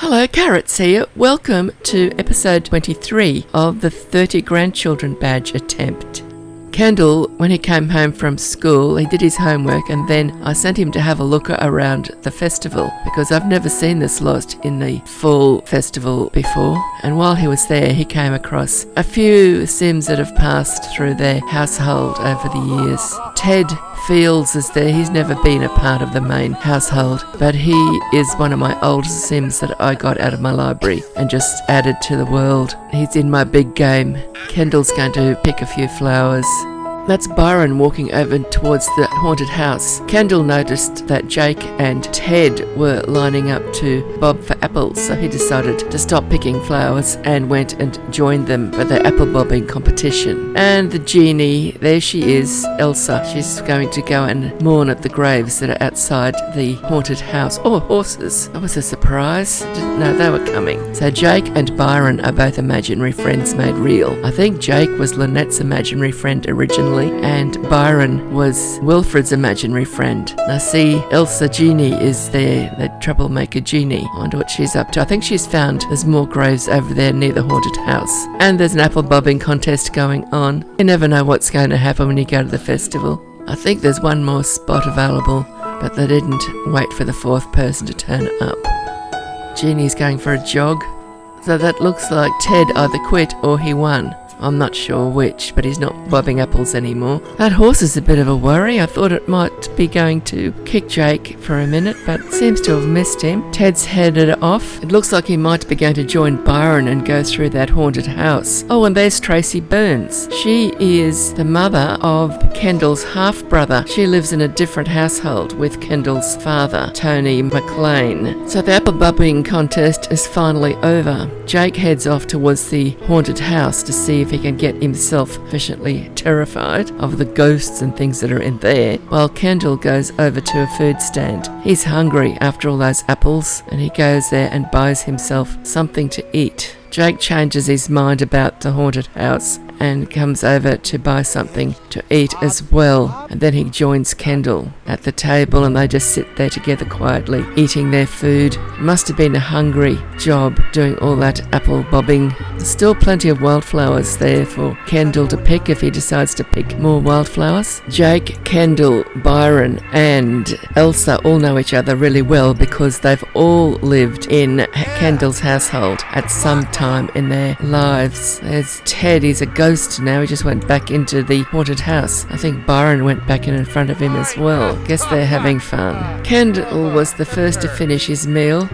Hello, Carrots here. Welcome to episode 23 of the 30 Grandchildren Badge attempt. Kendall, when he came home from school, he did his homework and then I sent him to have a look around the festival because I've never seen this lot in the full festival before. And while he was there, he came across a few Sims that have passed through their household over the years. Ted feels as though he's never been a part of the main household, but he is one of my old Sims that I got out of my library and just added to the world. He's in my big game. Kendall's going to pick a few flowers. That's Byron walking over towards the haunted house. Kendall noticed that Jake and Ted were lining up to bob for apples, so he decided to stop picking flowers and went and joined them for their apple bobbing competition. And the genie, there she is, Elsa. She's going to go and mourn at the graves that are outside the haunted house. Oh, horses. That was a surprise. Didn't know they were coming. So Jake and Byron are both imaginary friends made real. I think Jake was Lynette's imaginary friend originally, and Byron was Wilfred's imaginary friend. Now see, Elsa Genie is there, the troublemaker genie. I wonder what she's up to. I think she's found there's more graves over there near the haunted house. And there's an apple bobbing contest going on. You never know what's going to happen when you go to the festival. I think there's one more spot available, but they didn't wait for the fourth person to turn up. Genie's going for a jog. So that looks like Ted either quit or he won. I'm not sure which, but he's not bobbing apples anymore. That horse is a bit of a worry. I thought it might be going to kick Jake for a minute, but seems to have missed him. Ted's headed off. It looks like he might be going to join Byron and go through that haunted house. Oh, and there's Tracy Burns. She is the mother of Kendall's half-brother. She lives in a different household with Kendall's father, Tony McLean. So the apple bobbing contest is finally over. Jake heads off towards the haunted house to see if he can get himself sufficiently terrified of the ghosts and things that are in there, while Kendall goes over to a food stand. He's hungry after all those apples, and he goes there and buys himself something to eat. Jake changes his mind about the haunted house and comes over to buy something to eat as well. And then he joins Kendall at the table and they just sit there together quietly, eating their food. It must have been a hungry job doing all that apple bobbing. There's still plenty of wildflowers there for Kendall to pick if he decides to pick more wildflowers. Jake, Kendall, Byron and Elsa all know each other really well because they've all lived in Kendall's household at some time in their lives. There's Ted, he's a ghost now. He just went back into the haunted house. I think Byron went back in front of him as well. Guess they're having fun. Kendall was the first to finish his meal,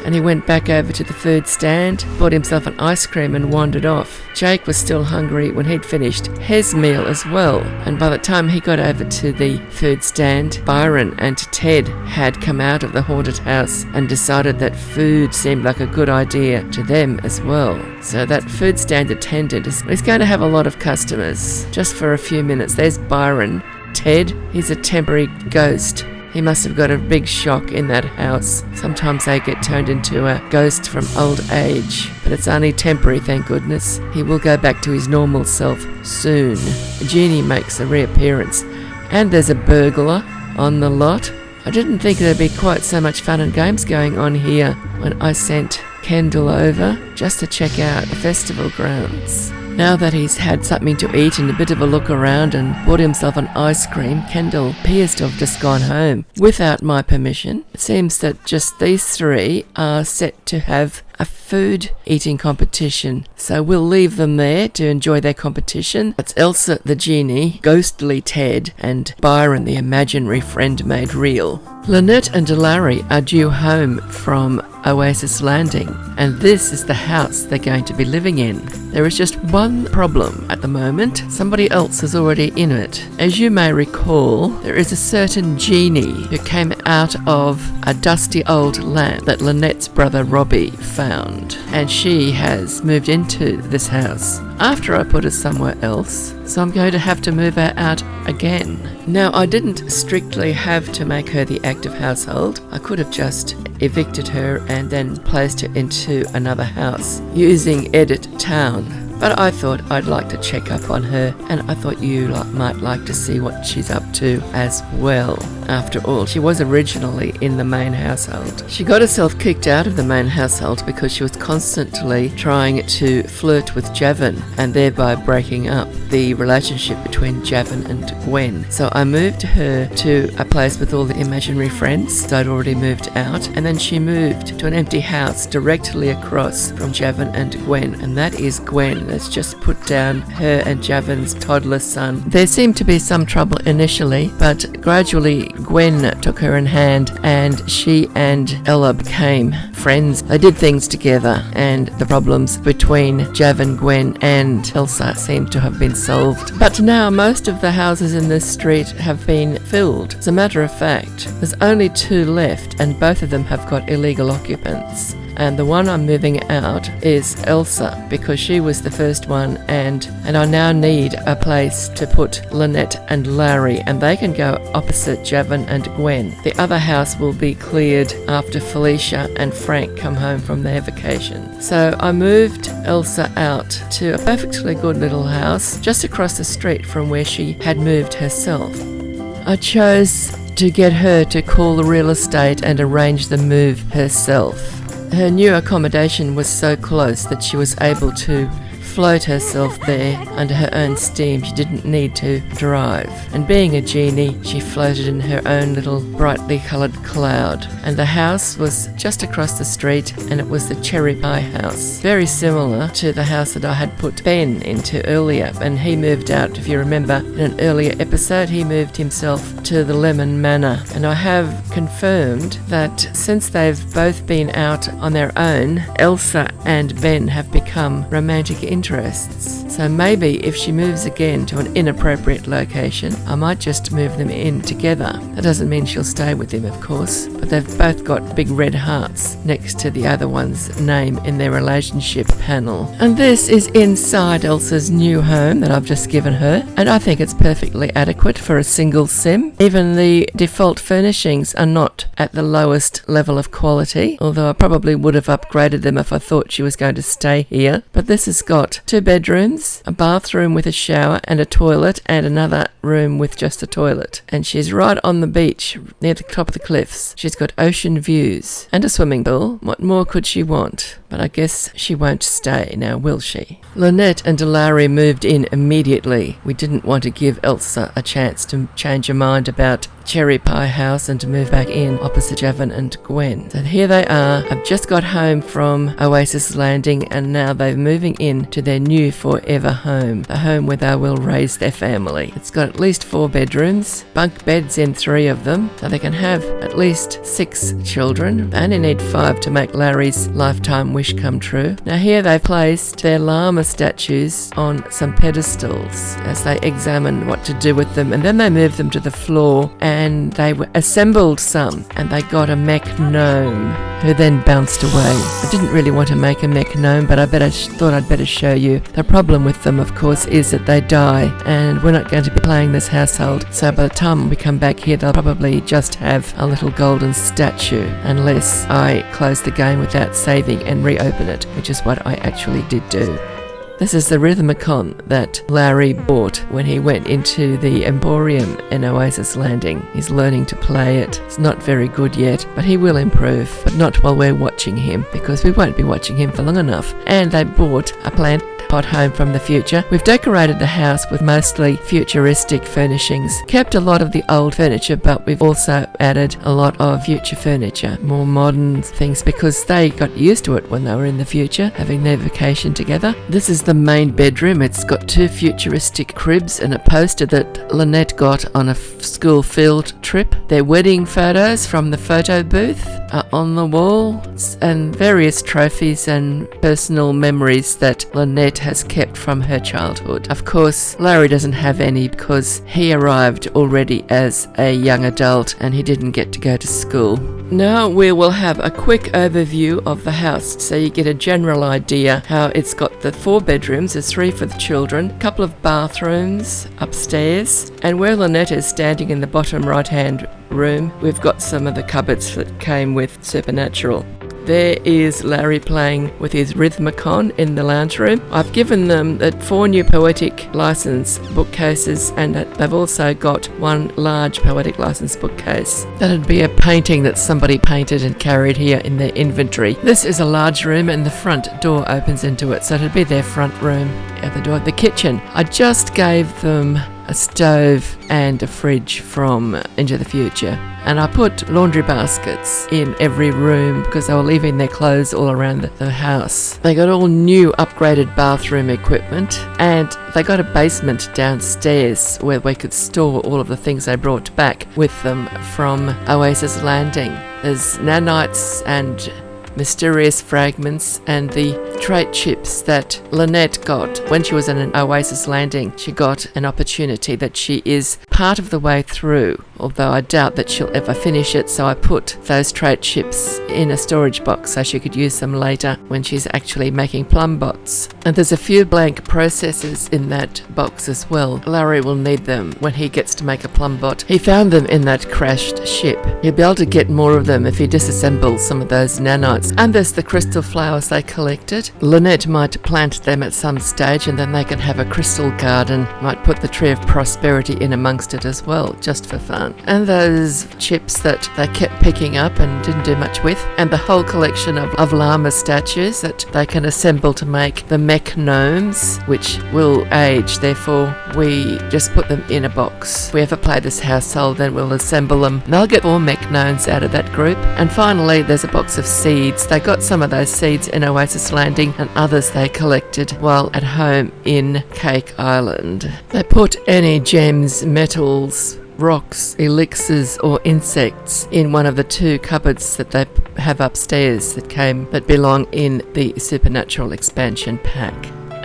and he went back over to the food stand, bought himself an ice cream and wandered off. Jake was still hungry when he'd finished his meal as well, and by the time he got over to the food stand, Byron and Ted had come out of the haunted house and decided that food seemed like a good idea to them as well. So that food stand attendant is going to have a lot of customers just for a few minutes. There's Byron. Ted, he's a temporary ghost. He must have got a big shock in that house. Sometimes they get turned into a ghost from old age, but it's only temporary, thank goodness. He will go back to his normal self soon. A genie makes a reappearance, and there's a burglar on the lot. I didn't think there'd be quite so much fun and games going on here when I sent Kendall over just to check out the festival grounds. Now that he's had something to eat and a bit of a look around and bought himself an ice cream, Kendall appears to have just gone home without my permission. It seems that just these three are set to have a food eating competition, so we'll leave them there to enjoy their competition. That's Elsa the genie, ghostly Ted, and Byron the imaginary friend made real. Lynette and Larry are due home from Oasis Landing, and this is the house they're going to be living in. There is just one problem at the moment. Somebody else is already in it. As you may recall, there is a certain genie who came out of a dusty old lamp that Lynette's brother Robbie found, and she has moved into this house after I put her somewhere else, so I'm going to have to move her out again. Now, I didn't strictly have to make her the active household. I could have just evicted her and then placed her into another house using Edit Town. but I thought I'd like to check up on her, and I thought you might like to see what she's up to as well. After all, she was originally in the main household. She got herself kicked out of the main household because she was constantly trying to flirt with Javon and thereby breaking up the relationship between Javon and Gwen. So I moved her to a place with all the imaginary friends. I'd already moved out, and then she moved to an empty house directly across from Javon and Gwen, and that is Gwen. Let's just put down her and Javon's toddler son. There seemed to be some trouble initially, but gradually Gwen took her in hand and she and Ella became friends. They did things together, and the problems between Javon, Gwen and Elsa seemed to have been solved. But now most of the houses in this street have been filled. As a matter of fact, there's only 2 left, and both of them have got illegal occupants. And the one I'm moving out is Elsa, because she was the first one, and I now need a place to put Lynette and Larry, and they can go opposite Javon and Gwen. The other house will be cleared after Felicia and Frank come home from their vacation. So I moved Elsa out to a perfectly good little house just across the street from where she had moved herself. I chose to get her to call the real estate and arrange the move herself. Her new accommodation was so close that she was able to float herself there under her own steam. She didn't need to drive. And being a genie, she floated in her own little brightly coloured cloud. And the house was just across the street, and it was the cherry pie house. Very similar to the house that I had put Ben into earlier. And he moved out, if you remember, in an earlier episode, he moved himself to the Lemon Manor. And I have confirmed that since they've both been out on their own, Elsa and Ben have become romantic interests. So maybe if she moves again to an inappropriate location, I might just move them in together. That doesn't mean she'll stay with him, of course, but they've both got big red hearts next to the other one's name in their relationship panel. And this is inside Elsa's new home that I've just given her, and I think it's perfectly adequate for a single sim. Even the default furnishings are not at the lowest level of quality, although I probably would have upgraded them if I thought she was going to stay here. But this has got 2 bedrooms, a bathroom with a shower and a toilet, and another room with just a toilet. And she's right on the beach near the top of the cliffs. She's got ocean views and a swimming pool. What more could she want? But I guess she won't stay now, will she? Lynette and Larry moved in immediately. We didn't want to give Elsa a chance to change her mind about Cherry Pie House and to move back in opposite Javon and Gwen. So here they are. I've just got home from Oasis Landing, and now they're moving in to their new forever home, the home where they will raise their family. It's got at least 4 bedrooms, bunk beds in 3 of them, so they can have at least 6 children. They only need 5 to make Larry's lifetime wish come true. Now here they've placed their llama statues on some pedestals as they examine what to do with them, and then they moved them to the floor, and they assembled some, and they got a mech gnome who then bounced away. I didn't really want to make a mech gnome, but I thought I'd better show you. The problem with them, of course, is that they die, and we're not going to be playing this household, so by the time we come back here, they'll probably just have a little golden statue, unless I close the game without saving and reopen it, which is what I actually did do. This is the Rhythmicon that Larry bought when he went into the Emporium in Oasis Landing. He's learning to play it. It's not very good yet, but he will improve, but not while we're watching him, because we won't be watching him for long enough. And they bought a plant pot home from the future. We've decorated the house with mostly futuristic furnishings, kept a lot of the old furniture, but we've also added a lot of future furniture, more modern things, because they got used to it when they were in the future, having their vacation together. This is the main bedroom. It's got 2 futuristic cribs and a poster that Lynette got on a school field trip. Their wedding photos from the photo booth are on the wall, and various trophies and personal memories that Lynette has kept from her childhood. Of course, Larry doesn't have any because he arrived already as a young adult and he didn't get to go to school. Now we will have a quick overview of the house so you get a general idea how it's got the 4 bedrooms. There's 3 for the children, a couple of bathrooms upstairs, and where Lynette is standing in the bottom right hand room, we've got some of the cupboards that came with Supernatural. there is Larry playing with his Rhythmicon in the lounge room. I've given them 4 new poetic license bookcases, and they've also got 1 large poetic license bookcase. That'd be a painting that somebody painted and carried here in their inventory. This is a large room and the front door opens into it, so it'd be their front room. The door, the kitchen. I just gave them a stove and a fridge from Into the Future, and I put laundry baskets in every room because they were leaving their clothes all around the house. They got all new upgraded bathroom equipment, and they got a basement downstairs where we could store all of the things they brought back with them from Oasis Landing. There's nanites and mysterious fragments and the trait chips that Lynette got when she was in an Oasis Landing. She got an opportunity that she is part of the way through, although I doubt that she'll ever finish it, so I put those trait chips in a storage box so she could use them later when she's actually making plum bots. And there's a few blank processes in that box as well. Larry will need them when he gets to make a plum bot. He found them in that crashed ship. He'll be able to get more of them if he disassembles some of those nanites. And there's the crystal flowers they collected. Lynette might plant them at some stage, and then they can have a crystal garden. Might put the tree of prosperity in amongst it as well, just for fun. And those chips that they kept picking up and didn't do much with, and the whole collection of llama statues that they can assemble to make the mech gnomes, which will age, therefore we just put them in a box. If we ever play this household, then we'll assemble them. And they'll get 4 mech gnomes out of that group. And finally, there's a box of seeds. They got some of those seeds in Oasis Landing, and others they collected while at home in Cake Island. They put any gems, metals, rocks, elixirs or insects in one of the 2 cupboards that they have upstairs that belong in the Supernatural expansion pack.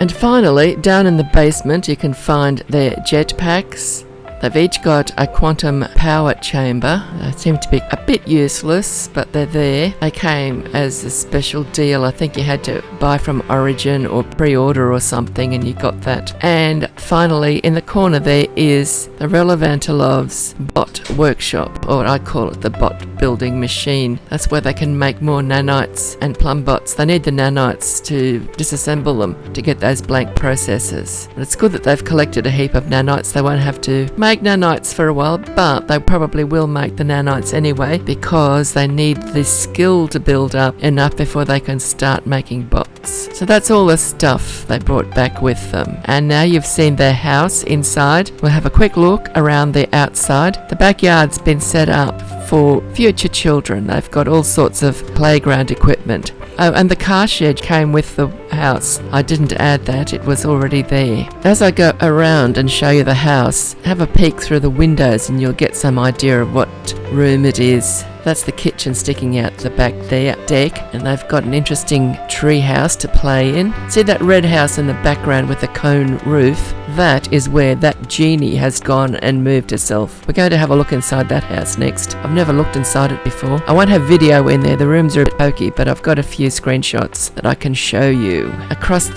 And finally, down in the basement you can find their jetpacks. They've each got a quantum power chamber. They seem to be a bit useless, but they're there. They came as a special deal. I think you had to buy from Origin or pre-order or something, and you got that. And finally, in the corner there is the Relevantilov's bot workshop, or I call it the bot building machine. That's where they can make more nanites and plum bots. They need the nanites to disassemble them to get those blank processes. And it's good that they've collected a heap of nanites. They won't have to make nanites for a while, but they probably will make the nanites anyway because they need the skill to build up enough before they can start making bots. So that's all the stuff they brought back with them. And now you've seen their house inside, we'll have a quick look around the outside. The backyard's been set up for future children. They've got all sorts of playground equipment. Oh, and the car shed came with the house. I didn't add that, it was already there. As I go around and show you the house, have a peek through the windows and you'll get some idea of what room it is. That's the kitchen sticking out the back there, deck, and they've got an interesting tree house to play in. See that red house in the background with the cone roof? That is where that genie has gone and moved herself. We're going to have a look inside that house next. I've never looked inside it before. I won't have video in there, the rooms are a bit pokey, but I've got a few screenshots that I can show you.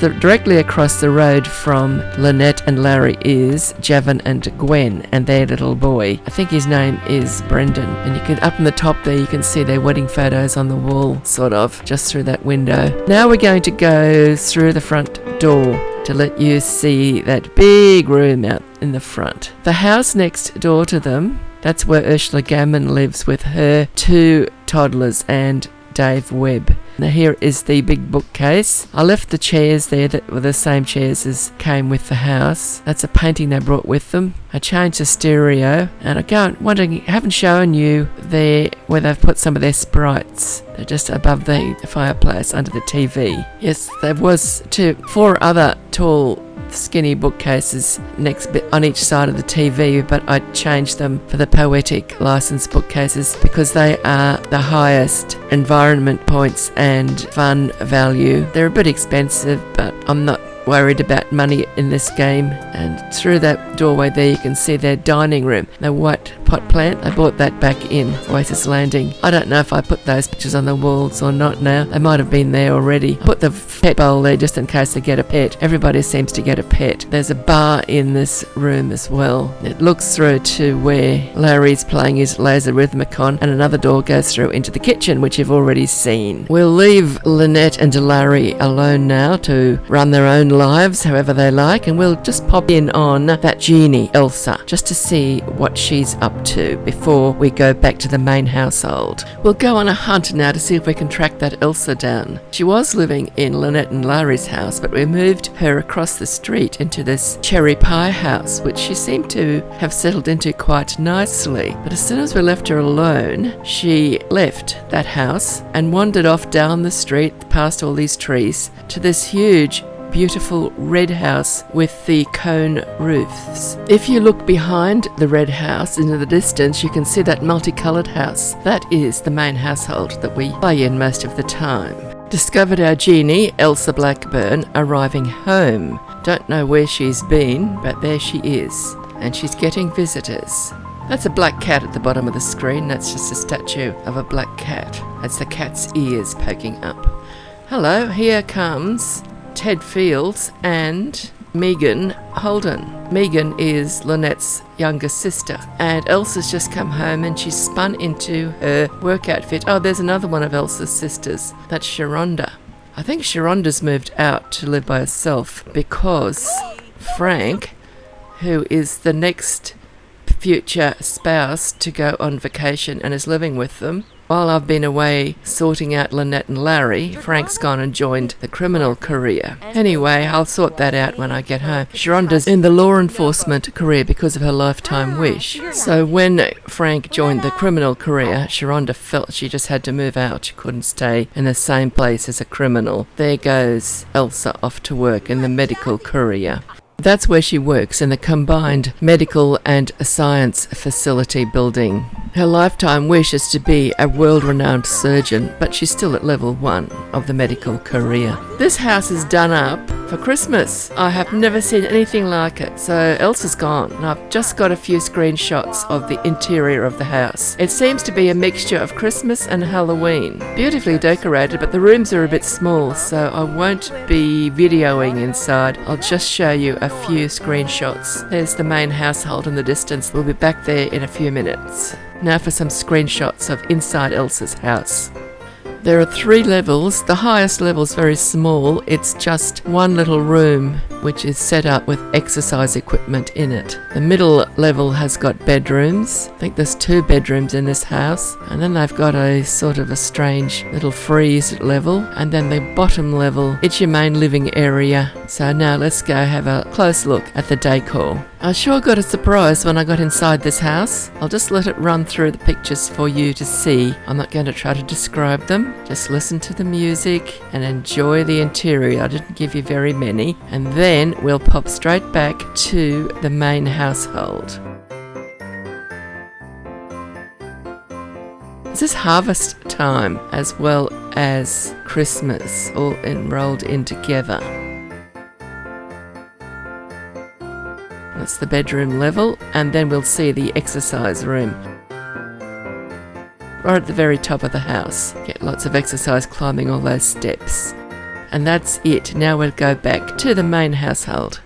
Directly across the road from Lynette and Larry is Javon and Gwen and their little boy. I think his name is Brendan, and you can, up in the top there, you can see their wedding photos on the wall, sort of, just through that window. Now we're going to go through the front door to let you see that big room out in the front. The house next door to them, that's where Ursula Gammon lives with her 2 toddlers and Dave Webb. Now here is the big bookcase. I left the chairs there that were the same chairs as came with the house. That's a painting they brought with them. I changed the stereo, and I haven't shown you there where they've put some of their sprites. They're just above the fireplace under the TV. Yes, there was 4 other tall skinny bookcases next bit on each side of the TV, but I changed them for the poetic license bookcases because they are the highest environment points and fun value. They're a bit expensive, but I'm not worried about money in this game. And through that doorway there you can see their dining room, the white pot plant. I bought that back in Oasis Landing. I don't know if I put those pictures on the walls or not now. They might have been there already. I put the pet bowl there just in case they get a pet. Everybody seems to get a pet. There's a bar in this room as well. It looks through to where Larry's playing his laser rhythmicon, and another door goes through into the kitchen, which you've already seen. We'll leave Lynette and Larry alone now to run their own lives however they like, and we'll just pop in on that genie, Elsa, just to see what she's up to before we go back to the main household. We'll go on a hunt now to see if we can track that Elsa down. She was living in Lynette and Larry's house, but we moved her across the street into this cherry pie house, which she seemed to have settled into quite nicely. But as soon as we left her alone, she left that house and wandered off down the street past all these trees to this huge beautiful red house with the cone roofs. If you look behind the red house into the distance, you can see that multicoloured house. That is the main household that we play in most of the time. Discovered our genie, Elsa Blackburn, arriving home. Don't know where she's been, but there she is. And she's getting visitors. That's a black cat at the bottom of the screen. That's just a statue of a black cat. That's the cat's ears poking up. Hello, here comes Ted Fields and Megan Holden. Megan is Lynette's younger sister, and Elsa's just come home and she's spun into her work outfit. Oh, there's another one of Elsa's sisters. That's Sharonda. I think Sharonda's moved out to live by herself because Frank, who is the next future spouse to go on vacation and is living with them, while I've been away sorting out Lynette and Larry, Frank's gone and joined the criminal career. Anyway, I'll sort that out when I get home. Sharonda's in the law enforcement career because of her lifetime wish. So when Frank joined the criminal career, Sharonda felt she just had to move out. She couldn't stay in the same place as a criminal. There goes Elsa off to work in the medical career. That's where she works, in the combined medical and science facility building. Her lifetime wish is to be a world-renowned surgeon, but she's still at level 1 of the medical career. This house is done up for Christmas. I have never seen anything like it. So Elsa's gone, and I've just got a few screenshots of the interior of the house. It seems to be a mixture of Christmas and Halloween. Beautifully decorated, but the rooms are a bit small, so I won't be videoing inside. I'll just show you a few screenshots. There's the main household in the distance. We'll be back there in a few minutes. Now for some screenshots of inside Elsa's house. There are 3 levels. The highest level's very small. It's just one little room which is set up with exercise equipment in it. The middle level has got bedrooms. I think there's 2 bedrooms in this house. And then they've got a sort of a strange little freeze level. And then the bottom level, it's your main living area. So now let's go have a close look at the decor. I sure got a surprise when I got inside this house. I'll just let it run through the pictures for you to see. I'm not going to try to describe them. Just listen to the music and enjoy the interior. I didn't give you very many. And then we'll pop straight back to the main household. This is harvest time as well as Christmas, all enrolled in together. That's the bedroom level, and then we'll see the exercise room right at the very top of the house. Get lots of exercise climbing all those steps. And that's it. Now we'll go back to the main household.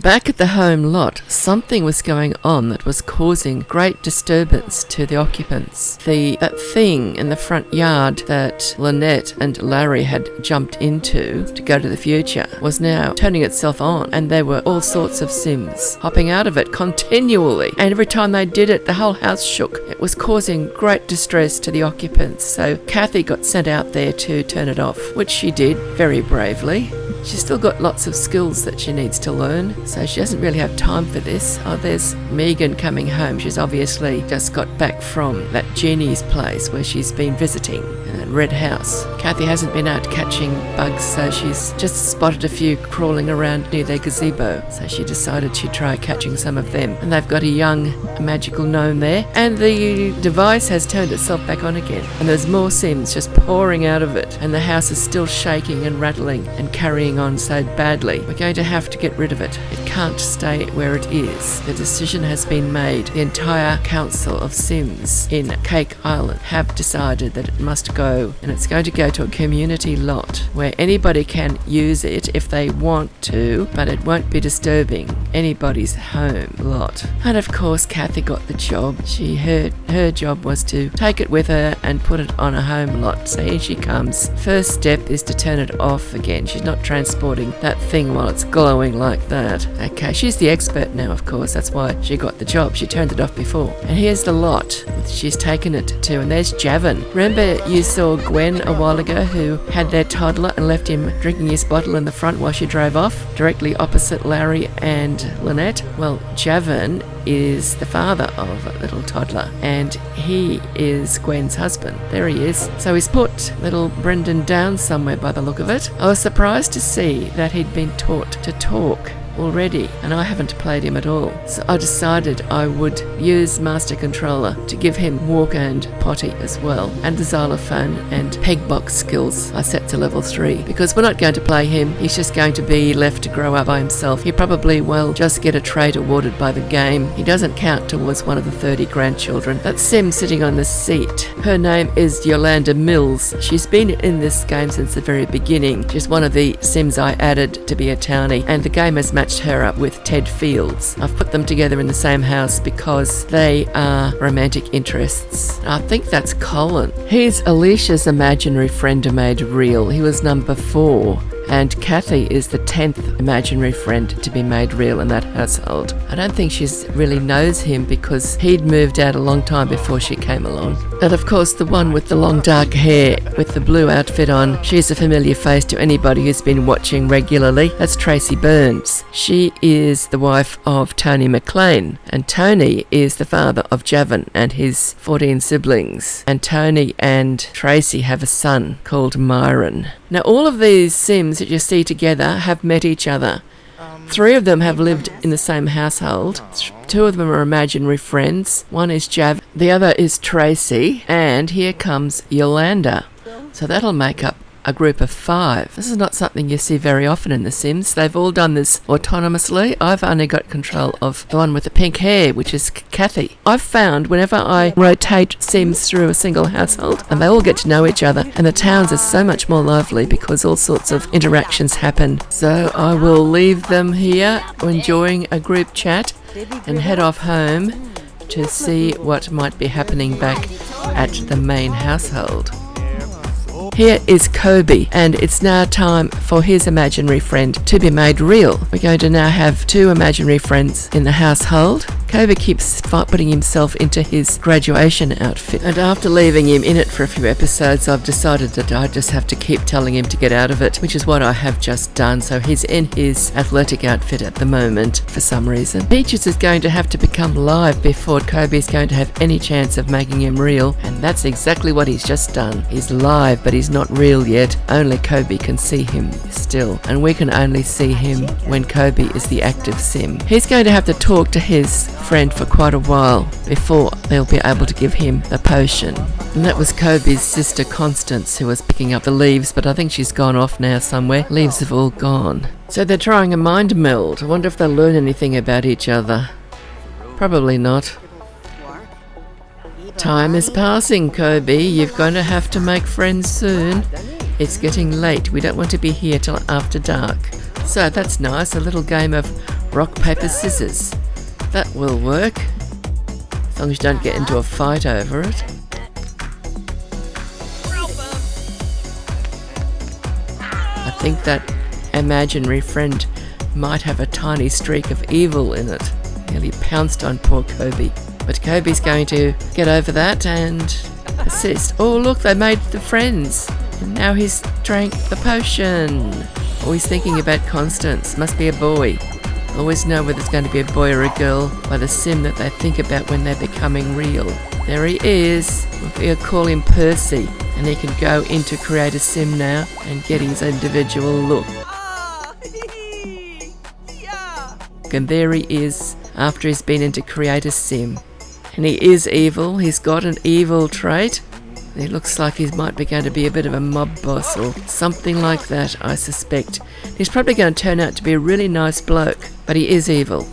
Back at the home lot, something was going on that was causing great disturbance to the occupants. That thing in the front yard that Lynette and Larry had jumped into to go to the future was now turning itself on, and there were all sorts of Sims hopping out of it continually. And every time they did it, the whole house shook. It was causing great distress to the occupants. So Kathy got sent out there to turn it off, which she did very bravely. She's still got lots of skills that she needs to learn, so she doesn't really have time for this. Oh, there's Megan coming home. She's obviously just got back from that genie's place where she's been visiting. And it red house. Kathy hasn't been out catching bugs, so she's just spotted a few crawling around near their gazebo. So she decided she'd try catching some of them. And they've got a young magical gnome there. And the device has turned itself back on again. And there's more Sims just pouring out of it. And the house is still shaking and rattling and carrying on so badly. We're going to have to get rid of it. It can't stay where it is. The decision has been made. The entire council of Sims in Cake Island have decided that it must go, and it's going to go to a community lot where anybody can use it if they want to, but it won't be disturbing anybody's home lot. And of course Kathy got the job. Her job was to take it with her and put it on a home lot. So here she comes. First step is to turn it off again. She's not transporting that thing while it's glowing like that. Okay, she's the expert now, of course. That's why she got the job. She turned it off before. And here's the lot she's taken it to, and there's Javon. Remember you saw Gwen a while ago who had their toddler and left him drinking his bottle in the front while she drove off, directly opposite Larry and Lynette? Well, Javon is the father of a little toddler, and he is Gwen's husband. There he is. So he's put little Brendan down somewhere by the look of it. I was surprised to see that he'd been taught to talk already, and I haven't played him at all. So I decided I would use Master Controller to give him walk and potty as well, and the xylophone and peg box skills I set to level 3, because we're not going to play him. He's just going to be left to grow up by himself. He probably will just get a trait awarded by the game. He doesn't count towards one of the 30 grandchildren. That's Sim sitting on the seat. Her name is Yolanda Mills. She's been in this game since the very beginning. She's one of the Sims I added to be a townie, and the game has matched her up with Ted Fields. I've put them together in the same house because they are romantic interests. I think that's Colin. He's Alicia's imaginary friend made real. He was number 4. And Kathy is the 10th imaginary friend to be made real in that household. I don't think she really knows him because he'd moved out a long time before she came along. And of course the one with the long dark hair with the blue outfit on, she's a familiar face to anybody who's been watching regularly. That's Tracy Burns. She is the wife of Tony McLean, and Tony is the father of Javon and his 14 siblings. And Tony and Tracy have a son called Byron. Now all of these Sims that you see together have met each other. 3 of them have lived in the same household. 2 of them are imaginary friends. One is Jav, the other is Tracy, and here comes Yolanda. So that'll make up a group of 5. This is not something you see very often in The Sims. They've all done this autonomously. I've only got control of the one with the pink hair, which is Kathy. I've found whenever I rotate Sims through a single household, and they all get to know each other, and the towns are so much more lively because all sorts of interactions happen. So I will leave them here enjoying a group chat and head off home to see what might be happening back at the main household. Here is Kobe, and it's now time for his imaginary friend to be made real. We're going to now have 2 imaginary friends in the household. Kobe keeps putting himself into his graduation outfit, and after leaving him in it for a few episodes, I've decided that I just have to keep telling him to get out of it, which is what I have just done. So he's in his athletic outfit at the moment for some reason. Peaches is going to have to become live before Kobe's going to have any chance of making him real, and that's exactly what he's just done. He's live, but he's not real yet. Only Kobe can see him still, and we can only see him when Kobe is the active Sim. He's going to have to talk to his friend for quite a while before they'll be able to give him the potion. And that was Kobe's sister Constance who was picking up the leaves, but I think she's gone off now somewhere. Leaves have all gone. So they're trying a mind meld. I wonder if they'll learn anything about each other. Probably not. Time is passing, Kobe. You're going to have to make friends soon. It's getting late. We don't want to be here till after dark. So that's nice. A little game of rock, paper, scissors. That will work, as long as you don't get into a fight over it. I think that imaginary friend might have a tiny streak of evil in it. Nearly pounced on poor Kobe. But Kobe's going to get over that and persist. Oh look, they made the friends. And now he's drank the potion. Oh, he's thinking about Constance. Must be a boy. Always know whether it's going to be a boy or a girl by the Sim that they think about when they're becoming real. There he is. We'll call him Percy. and he can go into create a sim now and get his individual look. And there he is after he's been into create a sim. And he is evil. He's got an evil trait. He looks like he might be going to be a bit of a mob boss or something like that, I suspect. He's probably going to turn out to be a really nice bloke, but he is evil.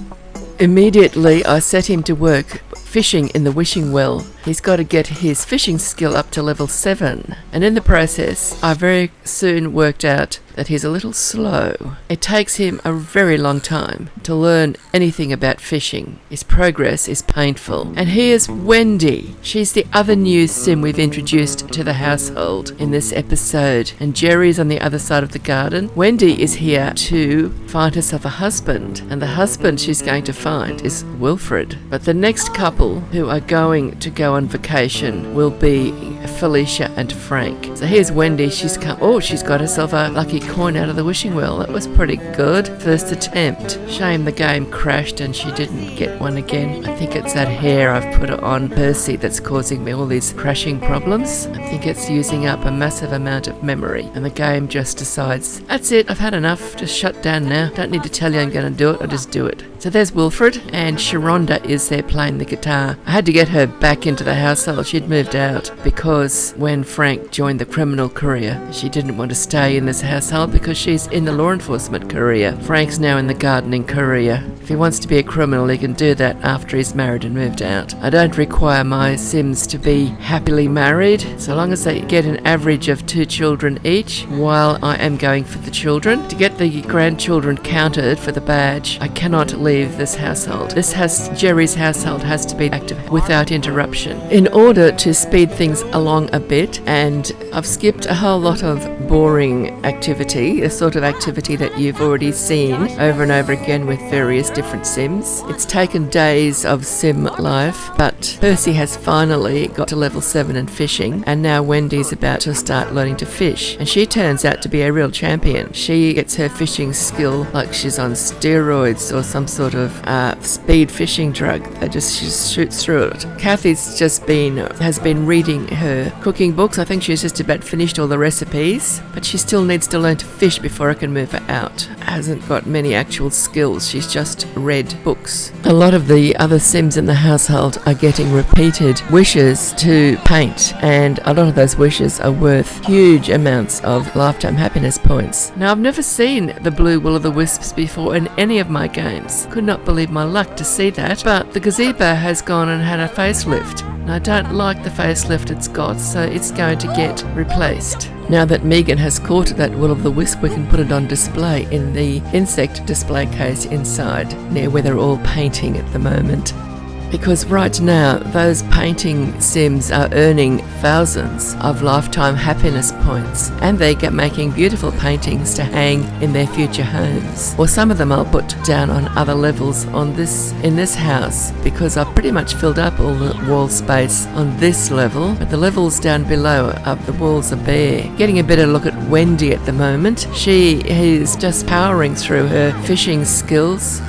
Immediately, I set him to work fishing in the wishing well. He's got to get his fishing skill up to level 7. And in the process, I very soon worked out that he's a little slow. It takes him a very long time to learn anything about fishing. His progress is painful. And here's Wendy. She's the other new sim we've introduced to the household in this episode. And Gerri's on the other side of the garden. Wendy is here to find herself a husband. And the husband she's going to find is Wilfred. But the next couple who are going to go on vacation will be Felicia and Frank. So here's Wendy. She's got herself a lucky coin out of the wishing well. That was pretty good. First attempt. Shame the game crashed and she didn't get one again. I think it's that hair I've put on Percy that's causing me all these crashing problems. I think it's using up a massive amount of memory and the game just decides, that's it, I've had enough, just shut down now. Don't need to tell you I'm going to do it, I'll just do it. So there's Wilfred, and Sharonda is there playing the guitar. I had to get her back into the household. She'd moved out because when Frank joined the criminal career, she didn't want to stay in this household because she's in the law enforcement career. Frank's now in the gardening career. If he wants to be a criminal, he can do that after he's married and moved out. I don't require my Sims to be happily married, so long as they get an average of 2 children each, while I am going for the children. To get the grandchildren counted for the badge, I cannot leave this household. Gerri's household has to be active without interruption in order to speed things along a bit, and I've skipped a whole lot of boring activity, the sort of activity that you've already seen over and over again with various different Sims. It's taken days of Sim life, but Percy has finally got to level 7 in fishing, and now Wendy's about to start learning to fish, and she turns out to be a real champion. She gets her fishing skill like she's on steroids or some sort of speed fishing drug. She shoots through it. Kathy's has been reading her cooking books. I think she's just about finished all the recipes, but she still needs to learn to fish before I can move her out. Hasn't got many actual skills. She's just read books. A lot of the other Sims in the household are getting repeated wishes to paint, and a lot of those wishes are worth huge amounts of lifetime happiness points. Now, I've never seen the blue will-o'-the-wisps before in any of my games. Could not believe my luck to see that, but the gazebo has gone and had a facelift. And I don't like the facelift it's got, so it's going to get replaced. Now that Megan has caught that will-o'-the-wisp, we can put it on display in the insect display case inside, near where they're all painting at the moment. Because right now, those painting Sims are earning thousands of lifetime happiness points, and they get making beautiful paintings to hang in their future homes. Or some of them I'll put down on other levels in this house, because I've pretty much filled up all the wall space on this level, but the levels down below, the walls are bare. Getting a better look at Wendy at the moment. She is just powering through her fishing skills.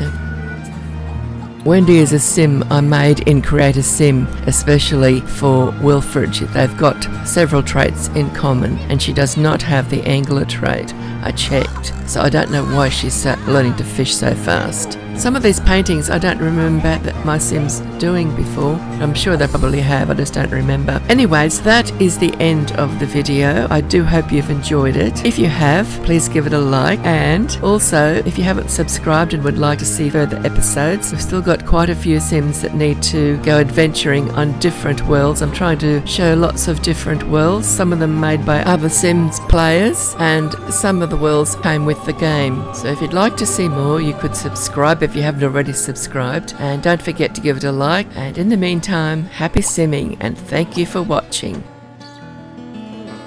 Wendy is a Sim I made in Create a Sim, especially for Wilfred. They've got several traits in common, and she does not have the angler trait. I checked, so I don't know why she's learning to fish so fast. Some of these paintings I don't remember that my Sims doing before. I'm sure they probably have, I just don't remember. Anyways, that is the end of the video. I do hope you've enjoyed it. If you have, please give it a like. And also, if you haven't subscribed and would like to see further episodes, we've still got quite a few Sims that need to go adventuring on different worlds. I'm trying to show lots of different worlds, some of them made by other Sims players, and some of the worlds came with the game. So if you'd like to see more, you could subscribe if you haven't already subscribed, and don't forget to give it a like. And in the meantime, happy simming and thank you for watching.